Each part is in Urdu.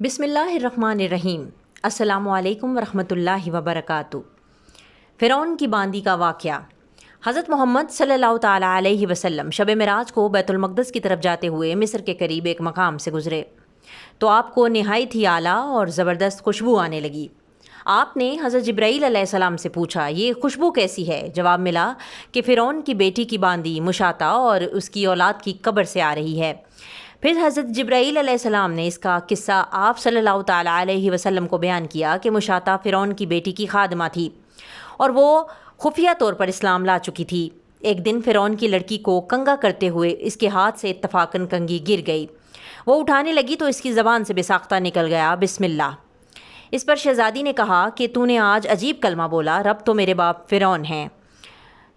بسم اللہ الرحمن الرحیم۔ السلام علیکم ورحمۃ اللہ وبرکاتہ۔ فرعون کی باندی کا واقعہ۔ حضرت محمد صلی اللہ تعالیٰ علیہ وسلم شب معراج کو بیت المقدس کی طرف جاتے ہوئے مصر کے قریب ایک مقام سے گزرے تو آپ کو نہایت ہی اعلیٰ اور زبردست خوشبو آنے لگی۔ آپ نے حضرت جبرائیل علیہ السلام سے پوچھا یہ خوشبو کیسی ہے؟ جواب ملا کہ فرعون کی بیٹی کی باندی مشاطہ اور اس کی اولاد کی قبر سے آ رہی ہے۔ پھر حضرت جبرائیل علیہ السلام نے اس کا قصہ آپ صلی اللہ تعالیٰ علیہ وسلم کو بیان کیا کہ مشاطہ فرعون کی بیٹی کی خادمہ تھی اور وہ خفیہ طور پر اسلام لا چکی تھی۔ ایک دن فرعون کی لڑکی کو کنگا کرتے ہوئے اس کے ہاتھ سے اتفاقاً کنگھی گر گئی۔ وہ اٹھانے لگی تو اس کی زبان سے بے ساختہ نکل گیا بسم اللہ۔ اس پر شہزادی نے کہا کہ تو نے آج عجیب کلمہ بولا، رب تو میرے باپ فرعون ہیں،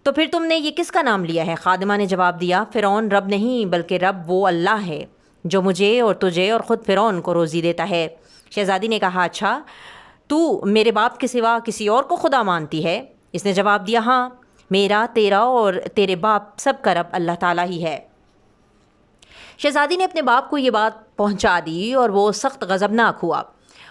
تو پھر تم نے یہ کس کا نام لیا ہے؟ خادمہ نے جواب دیا فرعون رب نہیں بلکہ رب وہ اللہ ہے جو مجھے اور تجھے اور خود فرعون کو روزی دیتا ہے۔ شہزادی نے کہا اچھا تو میرے باپ کے سوا کسی اور کو خدا مانتی ہے؟ اس نے جواب دیا ہاں، میرا تیرا اور تیرے باپ سب کا رب اللہ تعالیٰ ہی ہے۔ شہزادی نے اپنے باپ کو یہ بات پہنچا دی اور وہ سخت غضبناک ہوا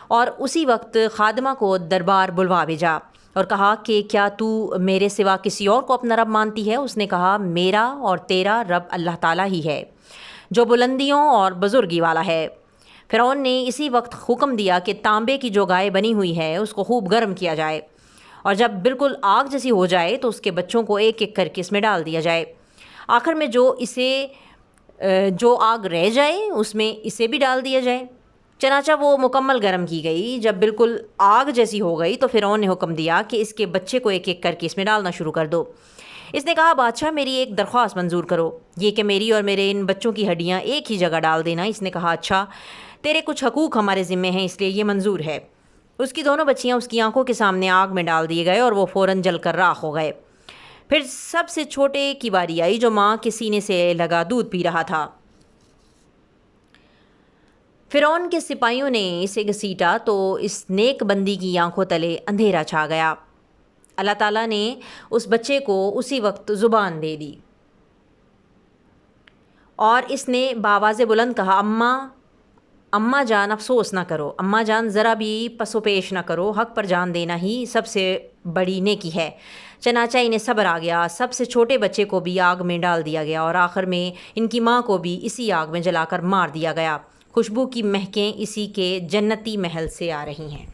اور اسی وقت خادمہ کو دربار بلوا بھیجا اور کہا کہ کیا تو میرے سوا کسی اور کو اپنا رب مانتی ہے؟ اس نے کہا میرا اور تیرا رب اللہ تعالیٰ ہی ہے جو بلندیوں اور بزرگی والا ہے۔ فرعون نے اسی وقت حکم دیا کہ تانبے کی جو گائے بنی ہوئی ہے اس کو خوب گرم کیا جائے اور جب بالکل آگ جیسی ہو جائے تو اس کے بچوں کو ایک ایک کر کے اس میں ڈال دیا جائے۔ آخر میں جو آگ رہ جائے اس میں اسے بھی ڈال دیا جائے۔ چنانچہ وہ مکمل گرم کی گئی۔ جب بالکل آگ جیسی ہو گئی تو فرعون نے حکم دیا کہ اس کے بچے کو ایک ایک کر کے اس میں ڈالنا شروع کر دو۔ اس نے کہا بادشاہ میری ایک درخواست منظور کرو، یہ کہ میری اور میرے ان بچوں کی ہڈیاں ایک ہی جگہ ڈال دینا۔ اس نے کہا اچھا، تیرے کچھ حقوق ہمارے ذمے ہیں اس لیے یہ منظور ہے۔ اس کی دونوں بچیاں اس کی آنکھوں کے سامنے آگ میں ڈال دیے گئے اور وہ فوراً جل کر راکھ ہو گئے۔ پھر سب سے چھوٹے کی باری آئی جو ماں کے سینے سے لگا دودھ پی رہا تھا۔ فرعون کے سپاہیوں نے اسے گھسیٹا تو اس نیک بندی کی آنکھوں تلے اندھیرا چھا گیا۔ اللہ تعالیٰ نے اس بچے کو اسی وقت زبان دے دی اور اس نے بآواز بلند کہا اماں جان افسوس نہ کرو، اماں جان ذرا بھی پس و پیش نہ کرو، حق پر جان دینا ہی سب سے بڑی نیکی ہے۔ چنانچہ انہیں صبر آ گیا، سب سے چھوٹے بچے کو بھی آگ میں ڈال دیا گیا اور آخر میں ان کی ماں کو بھی اسی آگ میں جلا کر مار دیا گیا۔ خوشبو کی مہکیں اسی کے جنتی محل سے آ رہی ہیں۔